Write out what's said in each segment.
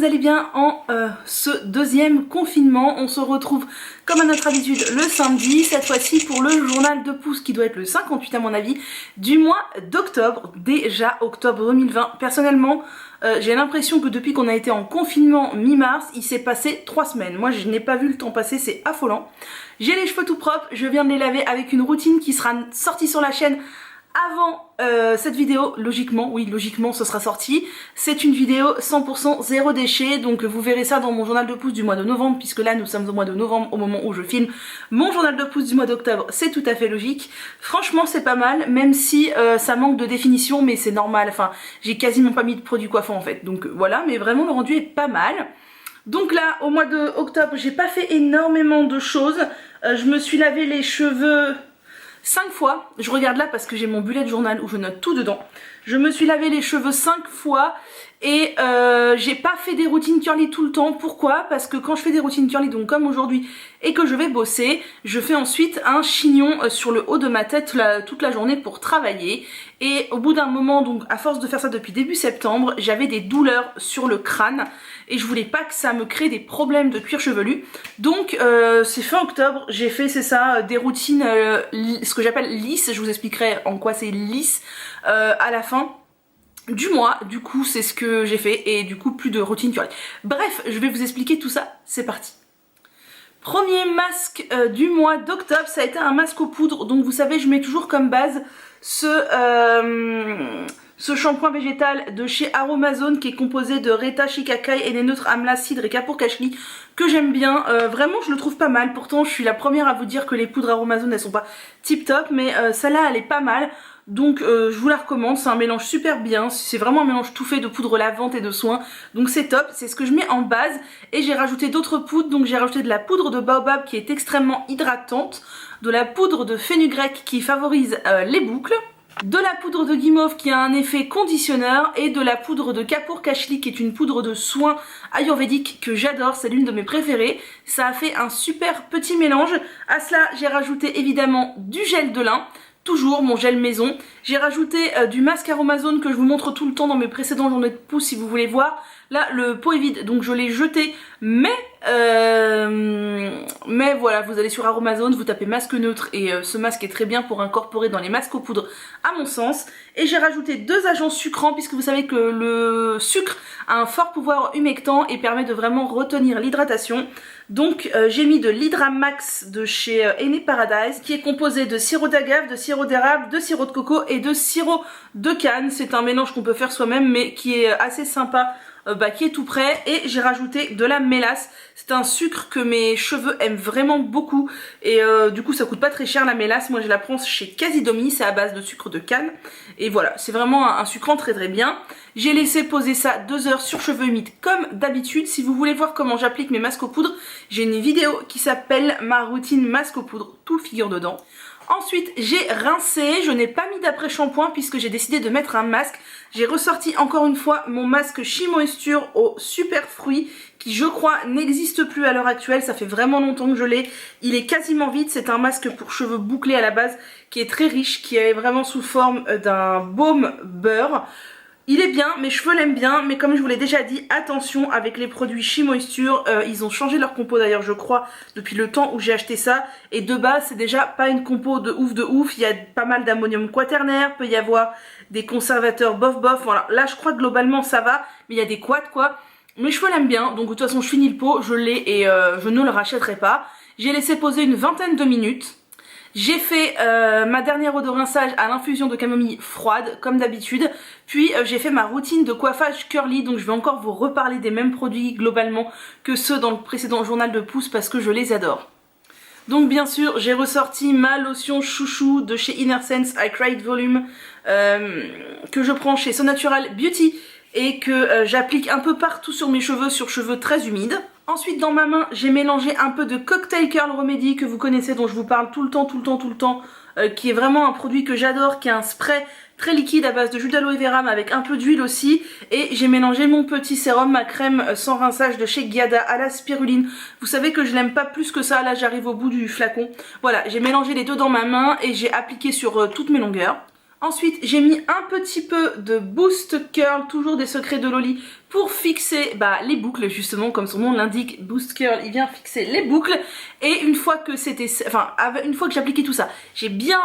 vous allez bien en ce deuxième confinement. On se retrouve comme à notre habitude le samedi, cette fois-ci pour le journal de pouce qui doit être le 58 à mon avis, du mois d'octobre, déjà octobre 2020. Personnellement, j'ai l'impression que depuis qu'on a été en confinement mi-mars, il s'est passé 3 semaines. Moi je n'ai pas vu le temps passer, c'est affolant. J'ai les cheveux tout propres, je viens de les laver avec une routine qui sera sortie sur la chaîne avant cette vidéo, logiquement, oui logiquement ce sera sorti. C'est une vidéo 100% zéro déchet, donc vous verrez ça dans mon journal de pouce du mois de novembre, puisque là nous sommes au mois de novembre au moment où je filme mon journal de pouce du mois d'octobre, c'est tout à fait logique. Franchement c'est pas mal, même si ça manque de définition, mais c'est normal, enfin j'ai quasiment pas mis de produit coiffant en fait, donc voilà, mais vraiment le rendu est pas mal. Donc là au mois d'octobre j'ai pas fait énormément de choses, je me suis lavé les cheveux 5 fois, je regarde là parce que j'ai mon bullet journal où je note tout dedans. Je me suis lavé les cheveux 5 fois et j'ai pas fait des routines curly tout le temps. Pourquoi? Parce que quand je fais des routines curly, donc comme aujourd'hui, et que je vais bosser, je fais ensuite un chignon sur le haut de ma tête toute la journée pour travailler. Et au bout d'un moment, donc à force de faire ça depuis début septembre, j'avais des douleurs sur le crâne et je voulais pas que ça me crée des problèmes de cuir chevelu. Donc c'est fin octobre, j'ai fait, c'est ça, des routines, ce que j'appelle lisses, je vous expliquerai en quoi c'est lisse à la fin du mois. Du coup c'est ce que j'ai fait et du coup plus de routine curly. Bref, je vais vous expliquer tout ça, c'est parti. Premier masque du mois d'octobre, ça a été un masque aux poudres. Donc vous savez, je mets toujours comme base ce shampoing végétal de chez Aromazone qui est composé de Reta, Shikakai, et des neutres Amla, Cidre et Kapoor Kashli, que j'aime bien. Vraiment je le trouve pas mal. Pourtant je suis la première à vous dire que les poudres Aromazone elles sont pas tip top, mais celle-là elle est pas mal. Donc je vous la recommande, c'est un mélange super bien, c'est vraiment un mélange tout fait de poudre lavante et de soin, donc c'est top, c'est ce que je mets en base. Et j'ai rajouté d'autres poudres, donc j'ai rajouté de la poudre de baobab qui est extrêmement hydratante, de la poudre de fenugrec qui favorise les boucles, de la poudre de guimauve qui a un effet conditionneur, et de la poudre de Kapoor Kashli qui est une poudre de soin ayurvédique que j'adore, c'est l'une de mes préférées. Ça a fait un super petit mélange. À cela j'ai rajouté évidemment du gel de lin, toujours mon gel maison. J'ai rajouté du masque Aromazone que je vous montre tout le temps dans mes précédents journées de pouce si vous voulez voir. Là le pot est vide donc je l'ai jeté, mais voilà, vous allez sur Aromazone, vous tapez masque neutre et ce masque est très bien pour incorporer dans les masques aux poudres à mon sens. Et j'ai rajouté 2 agents sucrants puisque vous savez que le sucre a un fort pouvoir humectant et permet de vraiment retenir l'hydratation. Donc j'ai mis de l'Hydramax de chez Ene Paradise qui est composé de sirop d'agave, de sirop d'érable, de sirop de coco et de sirop de canne. C'est un mélange qu'on peut faire soi-même mais qui est assez sympa, qui est tout prêt. Et j'ai rajouté de la mélasse, c'est un sucre que mes cheveux aiment vraiment beaucoup et du coup ça coûte pas très cher la mélasse. Moi je la prends chez Casidomi, c'est à base de sucre de canne et voilà, c'est vraiment un sucrant très très bien. J'ai laissé poser ça 2 heures sur cheveux humides comme d'habitude. Si vous voulez voir comment j'applique mes masques aux poudres, j'ai une vidéo qui s'appelle ma routine masque aux poudres, tout figure dedans. Ensuite j'ai rincé, je n'ai pas mis d'après-shampoing puisque j'ai décidé de mettre un masque. J'ai ressorti encore une fois mon masque She Moisture au super fruit qui je crois n'existe plus à l'heure actuelle, ça fait vraiment longtemps que je l'ai. Il est quasiment vide, c'est un masque pour cheveux bouclés à la base qui est très riche, qui est vraiment sous forme d'un baume beurre. Il est bien, mes cheveux l'aiment bien, mais comme je vous l'ai déjà dit, attention avec les produits She Moisture, ils ont changé leur compo d'ailleurs je crois depuis le temps où j'ai acheté ça, et de base c'est déjà pas une compo de ouf, il y a pas mal d'ammonium quaternaire, peut y avoir des conservateurs bof, voilà, là je crois que globalement ça va, mais il y a des quads quoi. Mes cheveux l'aiment bien, donc de toute façon je finis le pot, je l'ai et je ne le rachèterai pas. J'ai laissé poser une vingtaine de minutes. J'ai fait ma dernière eau de rinçage à l'infusion de camomille froide comme d'habitude. Puis j'ai fait ma routine de coiffage curly, donc je vais encore vous reparler des mêmes produits globalement que ceux dans le précédent journal de pouce parce que je les adore. Donc bien sûr j'ai ressorti ma lotion chouchou de chez Inner Sense I Cried Volume que je prends chez So Natural Beauty et que j'applique un peu partout sur mes cheveux, sur cheveux très humides. Ensuite dans ma main j'ai mélangé un peu de Cocktail Curl Remedy que vous connaissez, dont je vous parle tout le temps, qui est vraiment un produit que j'adore, qui est un spray très liquide à base de jus d'aloe vera mais avec un peu d'huile aussi. Et j'ai mélangé mon petit sérum, ma crème sans rinçage de chez Giada à la spiruline. Vous savez que je l'aime pas plus que ça, là j'arrive au bout du flacon. Voilà, j'ai mélangé les deux dans ma main et j'ai appliqué sur toutes mes longueurs. Ensuite j'ai mis un petit peu de Boost Curl, toujours des secrets de Loli, pour fixer les boucles, justement comme son nom l'indique, Boost Curl, il vient fixer les boucles. Et une fois que une fois que j'ai appliqué tout ça, j'ai bien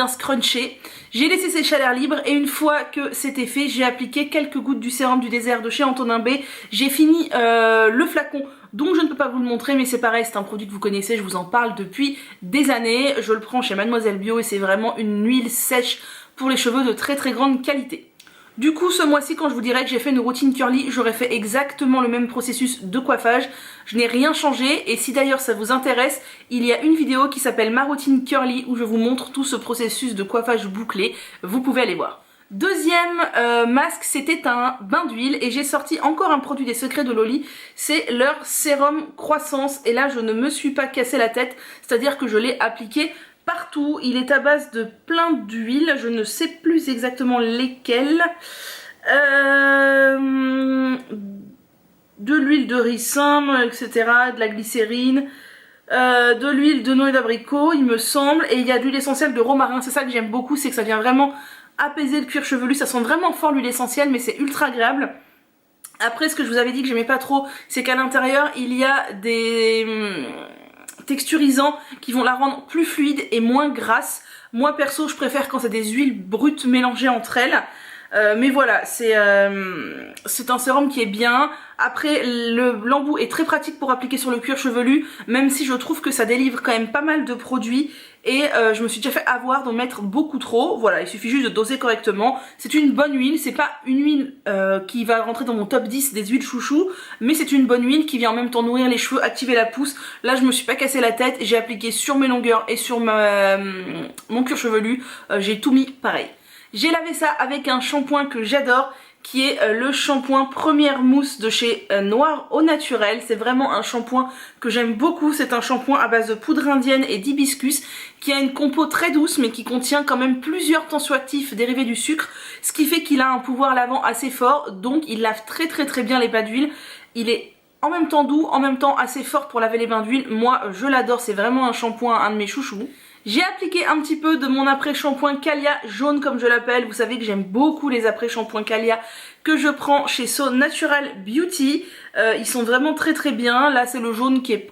scrunché, j'ai laissé sécher à l'air libre, et une fois que c'était fait, j'ai appliqué quelques gouttes du sérum du désert de chez Antonin B. J'ai fini le flacon, donc je ne peux pas vous le montrer, mais c'est pareil, c'est un produit que vous connaissez, je vous en parle depuis des années. Je le prends chez Mademoiselle Bio et c'est vraiment une huile sèche pour les cheveux de très grande qualité. Du coup, ce mois-ci, quand je vous dirais que j'ai fait une routine curly, j'aurais fait exactement le même processus de coiffage. Je n'ai rien changé, et si d'ailleurs ça vous intéresse, il y a une vidéo qui s'appelle Ma routine curly où je vous montre tout ce processus de coiffage bouclé. Vous pouvez aller voir. Deuxième masque, c'était un bain d'huile, et j'ai sorti encore un produit des secrets de Loli, c'est leur sérum croissance, et là je ne me suis pas cassé la tête, c'est-à-dire que je l'ai appliqué partout. Il est à base de plein d'huiles, je ne sais plus exactement lesquelles. De l'huile de ricin, etc., de la glycérine, de l'huile de noix d'abricot, il me semble, et il y a de l'huile essentielle de romarin. C'est ça que j'aime beaucoup, c'est que ça vient vraiment apaiser le cuir chevelu. Ça sent vraiment fort l'huile essentielle, mais c'est ultra agréable. Après, ce que je vous avais dit que j'aimais pas trop, c'est qu'à l'intérieur il y a des texturisants qui vont la rendre plus fluide et moins grasse. Moi perso, je préfère quand c'est des huiles brutes mélangées entre elles. Mais voilà, c'est un sérum qui est bien. Après, l'embout est très pratique pour appliquer sur le cuir chevelu, même si je trouve que ça délivre quand même pas mal de produits. Et je me suis déjà fait avoir d'en mettre beaucoup trop. Voilà, il suffit juste de doser correctement. C'est une bonne huile, c'est pas une huile qui va rentrer dans mon top 10 des huiles chouchou, mais c'est une bonne huile qui vient en même temps nourrir les cheveux, activer la pousse. Là, je me suis pas cassé la tête, j'ai appliqué sur mes longueurs et sur mon cuir chevelu. J'ai tout mis pareil. J'ai lavé ça avec un shampoing que j'adore, qui est le shampoing Première Mousse de chez Noir au Naturel. C'est vraiment un shampoing que j'aime beaucoup. C'est un shampoing à base de poudre indienne et d'hibiscus qui a une compo très douce, mais qui contient quand même plusieurs tensioactifs dérivés du sucre, ce qui fait qu'il a un pouvoir lavant assez fort, donc il lave très bien les bas d'huile. Il est en même temps doux, en même temps assez fort pour laver les bains d'huile. Moi je l'adore, c'est vraiment un shampoing, un de mes chouchous. J'ai appliqué un petit peu de mon après-shampoing Calia jaune comme je l'appelle. Vous savez que j'aime beaucoup les après-shampoings Calia que je prends chez So Natural Beauty. Ils sont vraiment très bien. Là c'est le jaune qui est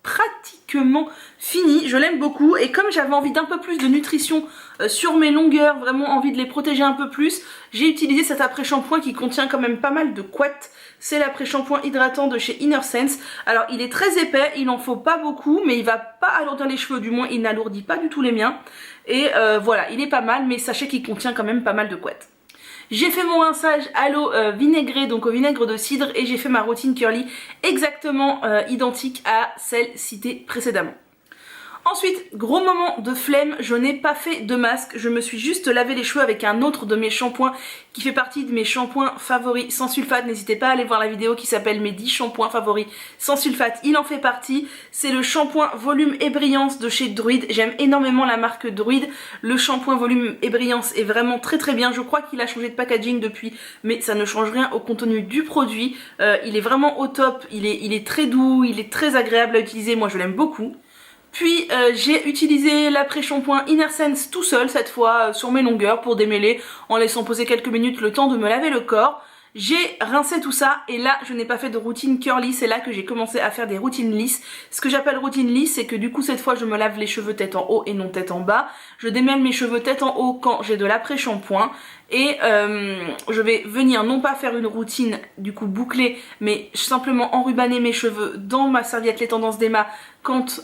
pratiquement fini. Je l'aime beaucoup, et comme j'avais envie d'un peu plus de nutrition sur mes longueurs, vraiment envie de les protéger un peu plus, j'ai utilisé cet après-shampoing qui contient quand même pas mal de couettes. C'est l'après-shampoing hydratant de chez Inner Sense. Alors il est très épais, il en faut pas beaucoup, mais il va pas alourdir les cheveux, du moins il n'alourdit pas du tout les miens. Et voilà, il est pas mal, mais sachez qu'il contient quand même pas mal de couettes. J'ai fait mon rinçage à l'eau vinaigrée, donc au vinaigre de cidre, et j'ai fait ma routine curly exactement identique à celle citée précédemment. Ensuite, gros moment de flemme, je n'ai pas fait de masque, je me suis juste lavé les cheveux avec un autre de mes shampoings qui fait partie de mes shampoings favoris sans sulfate. N'hésitez pas à aller voir la vidéo qui s'appelle mes 10 shampoings favoris sans sulfate, il en fait partie. C'est le shampoing Volume et Brillance de chez Druid. J'aime énormément la marque Druid. Le shampoing Volume et Brillance est vraiment très bien. Je crois qu'il a changé de packaging depuis, mais ça ne change rien au contenu du produit. Il est vraiment au top, il est très doux, il est très agréable à utiliser, moi je l'aime beaucoup. Puis j'ai utilisé l'après-shampoing Inner Sense tout seul cette fois sur mes longueurs pour démêler en laissant poser quelques minutes le temps de me laver le corps. J'ai rincé tout ça, et là je n'ai pas fait de routine curly, c'est là que j'ai commencé à faire des routines lisses. Ce que j'appelle routine lisse, c'est que du coup cette fois je me lave les cheveux tête en haut et non tête en bas. Je démêle mes cheveux tête en haut quand j'ai de l'après-shampoing, et je vais venir non pas faire une routine du coup bouclée, mais simplement enrubanner mes cheveux dans ma serviette Les Tendances d'Emma quand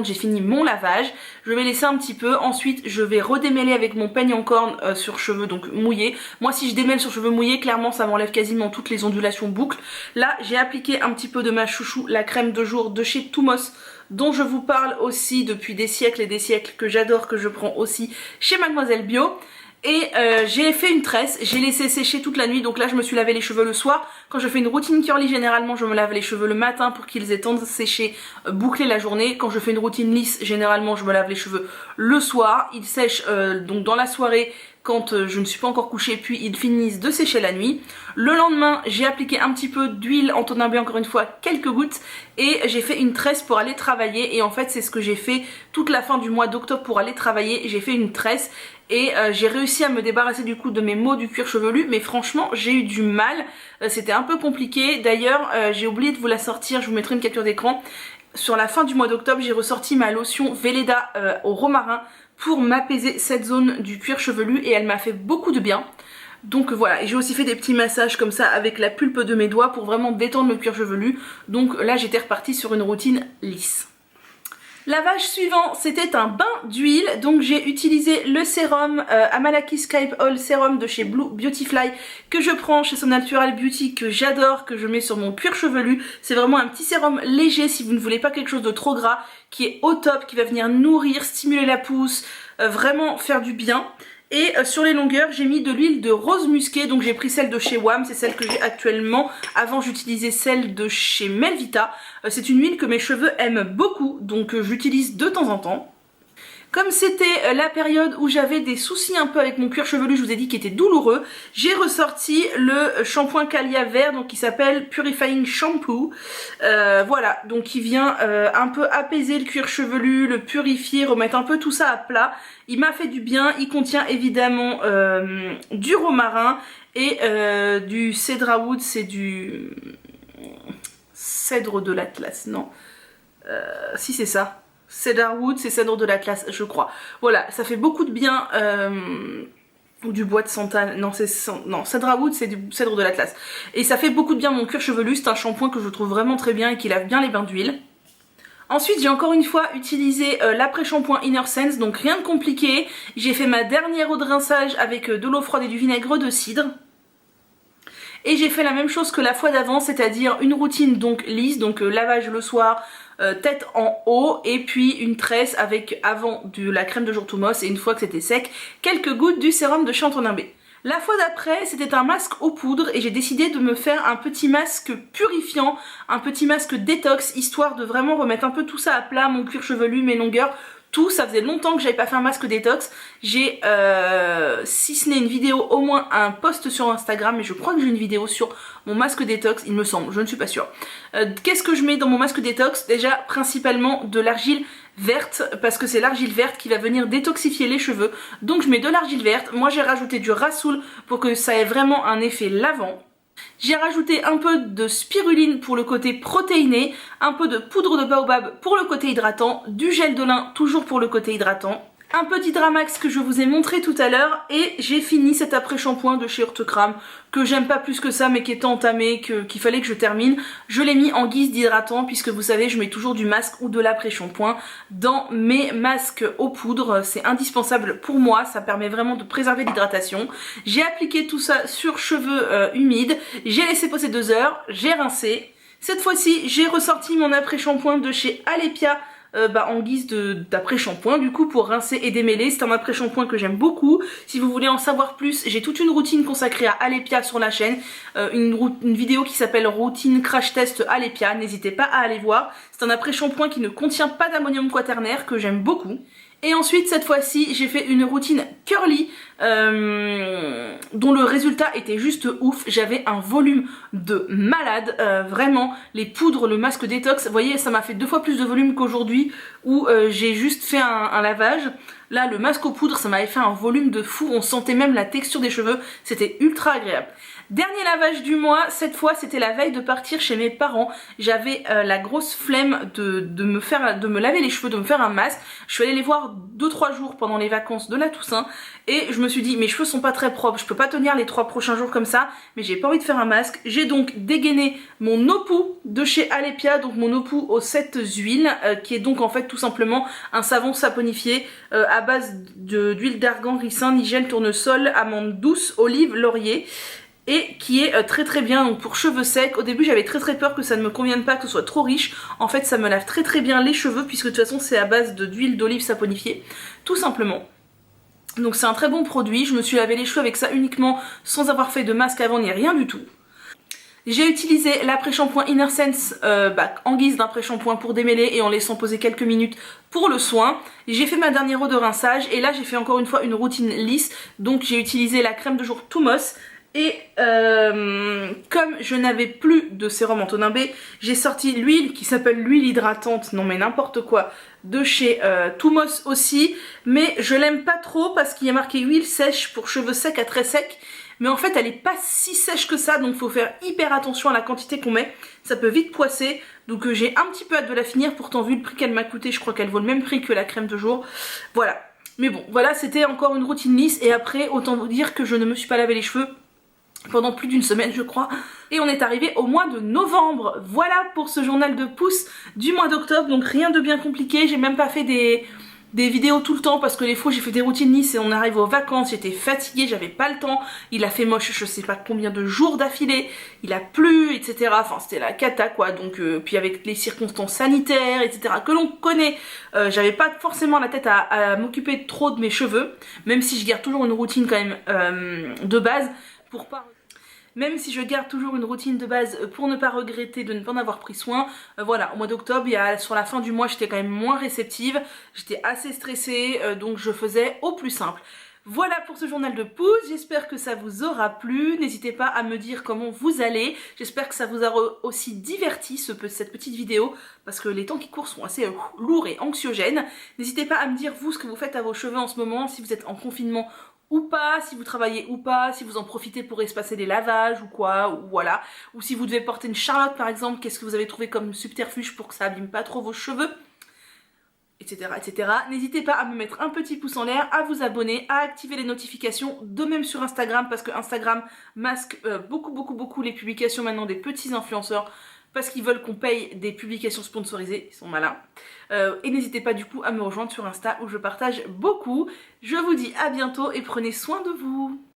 j'ai fini mon lavage. Je vais laisser un petit peu, ensuite je vais redémêler avec mon peigne en corne sur cheveux donc mouillés. Moi si je démêle sur cheveux mouillés, clairement ça m'enlève quasiment toutes les ondulations boucles. Là j'ai appliqué un petit peu de ma chouchou, la crème de jour de chez Thumos, dont je vous parle aussi depuis des siècles et des siècles, que j'adore, que je prends aussi chez Mademoiselle Bio. Et j'ai fait une tresse, j'ai laissé sécher toute la nuit, donc là je me suis lavé les cheveux le soir. Quand je fais une routine curly, généralement je me lave les cheveux le matin pour qu'ils aient temps de sécher, boucler la journée. Quand je fais une routine lisse, généralement je me lave les cheveux le soir, ils sèchent donc dans la soirée quand je ne suis pas encore couchée, puis ils finissent de sécher la nuit. Le lendemain, j'ai appliqué un petit peu d'huile Antonin B, encore une fois quelques gouttes, et j'ai fait une tresse pour aller travailler. Et en fait c'est ce que j'ai fait toute la fin du mois d'octobre pour aller travailler. J'ai fait une tresse et j'ai réussi à me débarrasser du coup de mes maux du cuir chevelu, mais franchement j'ai eu du mal, c'était un peu compliqué. D'ailleurs j'ai oublié de vous la sortir, je vous mettrai une capture d'écran. Sur la fin du mois d'octobre, j'ai ressorti ma lotion Velleda au romarin pour m'apaiser cette zone du cuir chevelu et elle m'a fait beaucoup de bien. Donc voilà, et j'ai aussi fait des petits massages comme ça avec la pulpe de mes doigts pour vraiment détendre le cuir chevelu. Donc là j'étais repartie sur une routine lisse. Lavage suivant, c'était un bain d'huile, donc j'ai utilisé le sérum Amalaki Skype Oil Sérum de chez Blue Beautifly que je prends chez Son Natural Beauty, que j'adore, que je mets sur mon cuir chevelu. C'est vraiment un petit sérum léger si vous ne voulez pas quelque chose de trop gras, qui est au top, qui va venir nourrir, stimuler la pousse, vraiment faire du bien. Et sur les longueurs j'ai mis de l'huile de rose musquée, donc j'ai pris celle de chez WAM, c'est celle que j'ai actuellement. Avant j'utilisais celle de chez Melvita, c'est une huile que mes cheveux aiment beaucoup, donc j'utilise de temps en temps. Comme c'était la période où j'avais des soucis un peu avec mon cuir chevelu, je vous ai dit qu'il était douloureux, j'ai ressorti le shampoing Calia vert, donc qui s'appelle Purifying Shampoo. Voilà, donc qui vient un peu apaiser le cuir chevelu, le purifier, remettre un peu tout ça à plat. Il m'a fait du bien, il contient évidemment du romarin et du cedrawood, c'est du cèdre de l'Atlas, non si c'est ça. Cedarwood, c'est cèdre de l'Atlas, je crois. Voilà, ça fait beaucoup de bien. Ou du bois de santal, non, Cedarwood, c'est du cèdre de l'Atlas. Et ça fait beaucoup de bien à mon cuir chevelu, c'est un shampoing que je trouve vraiment très bien et qui lave bien les bains d'huile. Ensuite j'ai encore une fois utilisé l'après-shampoing Inner Sense, donc rien de compliqué. J'ai fait ma dernière eau de rinçage avec de l'eau froide et du vinaigre de cidre. Et j'ai fait la même chose que la fois d'avant, c'est-à-dire une routine donc lisse, donc lavage le soir, tête en haut, et puis une tresse avec avant de la crème de jour Thumos, et une fois que c'était sec, quelques gouttes du sérum de chez Antonin B. La fois d'après, c'était un masque aux poudres et j'ai décidé de me faire un petit masque purifiant, un petit masque détox, histoire de vraiment remettre un peu tout ça à plat, mon cuir chevelu, mes longueurs, tout. Ça faisait longtemps que j'avais pas fait un masque détox. J'ai, si ce n'est une vidéo, au moins un post sur Instagram, mais je crois que j'ai une vidéo sur mon masque détox, il me semble, je ne suis pas sûre. Qu'est-ce que je mets dans mon masque détox? Déjà, principalement de l'argile verte, parce que c'est l'argile verte qui va venir détoxifier les cheveux. Donc je mets de l'argile verte. Moi j'ai rajouté du Rasoul pour que ça ait vraiment un effet lavant. J'ai rajouté un peu de spiruline pour le côté protéiné, un peu de poudre de baobab pour le côté hydratant, du gel de lin toujours pour le côté hydratant, un petit Dramax que je vous ai montré tout à l'heure, et j'ai fini cet après-shampoing de chez Urtekram que j'aime pas plus que ça mais qui était entamé, qu'il fallait que je termine. Je l'ai mis en guise d'hydratant puisque vous savez je mets toujours du masque ou de l'après-shampoing dans mes masques aux poudres, c'est indispensable pour moi, ça permet vraiment de préserver l'hydratation. J'ai appliqué tout ça sur cheveux humides, j'ai laissé poser 2 heures, j'ai rincé. Cette fois-ci j'ai ressorti mon après-shampoing de chez Alepia en guise d'après-shampoing du coup pour rincer et démêler. C'est un après-shampoing que j'aime beaucoup. Si vous voulez en savoir plus, j'ai toute une routine consacrée à Alepia sur la chaîne, une vidéo qui s'appelle routine crash test Alepia, n'hésitez pas à aller voir. C'est un après-shampoing qui ne contient pas d'ammonium quaternaire que j'aime beaucoup. Et ensuite cette fois-ci j'ai fait une routine curly dont le résultat était juste ouf. J'avais un volume de malade, vraiment les poudres, le masque détox, vous voyez ça m'a fait 2 fois plus de volume qu'aujourd'hui où j'ai juste fait un lavage. Là le masque aux poudres ça m'avait fait un volume de fou, on sentait même la texture des cheveux, c'était ultra agréable. Dernier lavage du mois, cette fois c'était la veille de partir chez mes parents. J'avais la grosse flemme de me laver les cheveux, de me faire un masque. Je suis allée les voir 2-3 jours pendant les vacances de la Toussaint et je me suis dit mes cheveux sont pas très propres, je peux pas tenir les 3 prochains jours comme ça, mais j'ai pas envie de faire un masque. J'ai donc dégainé mon Opou de chez Alepia, donc mon Opou aux 7 huiles, qui est donc en fait tout simplement un savon saponifié à base d'huile d'argan, ricin, nigel, tournesol, amande douce, olive, laurier, et qui est très très bien donc pour cheveux secs. Au début j'avais très peur que ça ne me convienne pas, que ce soit trop riche. En fait ça me lave très bien les cheveux puisque de toute façon c'est à base d'huile d'olive saponifiée, tout simplement. Donc c'est un très bon produit, je me suis lavé les cheveux avec ça uniquement sans avoir fait de masque avant ni rien du tout. J'ai utilisé l'après-shampoing Inner Sense en guise d'après-shampoing pour démêler et en laissant poser quelques minutes pour le soin. J'ai fait ma dernière eau de rinçage et là j'ai fait encore une fois une routine lisse. Donc j'ai utilisé la crème de jour Thumos Et comme je n'avais plus de sérum Antonin B, j'ai sorti l'huile qui s'appelle l'huile hydratante, non mais n'importe quoi, de chez Thumos aussi. Mais je l'aime pas trop parce qu'il y a marqué huile sèche pour cheveux secs à très secs. Mais en fait elle est pas si sèche que ça, donc faut faire hyper attention à la quantité qu'on met. Ça peut vite poisser, donc j'ai un petit peu hâte de la finir. Pourtant vu le prix qu'elle m'a coûté, je crois qu'elle vaut le même prix que la crème de jour. Voilà. Mais bon, voilà, c'était encore une routine lisse. Et après, autant vous dire que je ne me suis pas lavé les cheveux pendant plus d'une semaine je crois. Et on est arrivé au mois de novembre. Voilà pour ce journal de pouce du mois d'octobre. Donc rien de bien compliqué, j'ai même pas fait des vidéos tout le temps parce que les fois j'ai fait des routines lisses et on arrive aux vacances, j'étais fatiguée, j'avais pas le temps, il a fait moche je sais pas combien de jours d'affilée, il a plu etc, enfin c'était la cata quoi, donc puis avec les circonstances sanitaires etc que l'on connaît, j'avais pas forcément la tête à m'occuper trop de mes cheveux, même si je garde toujours une routine quand même de base pour pas... Même si je garde toujours une routine de base pour ne pas regretter de ne pas en avoir pris soin, voilà, au mois d'octobre, sur la fin du mois, j'étais quand même moins réceptive, j'étais assez stressée, donc je faisais au plus simple. Voilà pour ce journal de pouce, j'espère que ça vous aura plu, n'hésitez pas à me dire comment vous allez, j'espère que ça vous aura aussi diverti cette petite vidéo, parce que les temps qui courent sont assez lourds et anxiogènes. N'hésitez pas à me dire vous ce que vous faites à vos cheveux en ce moment, si vous êtes en confinement ou pas, si vous travaillez ou pas, si vous en profitez pour espacer les lavages ou quoi, ou voilà, ou si vous devez porter une charlotte par exemple, qu'est-ce que vous avez trouvé comme subterfuge pour que ça abîme pas trop vos cheveux, etc. etc. N'hésitez pas à me mettre un petit pouce en l'air, à vous abonner, à activer les notifications, de même sur Instagram, parce que Instagram masque beaucoup les publications maintenant des petits influenceurs, parce qu'ils veulent qu'on paye des publications sponsorisées, ils sont malins. Et n'hésitez pas du coup à me rejoindre sur Insta où je partage beaucoup. Je vous dis à bientôt et prenez soin de vous.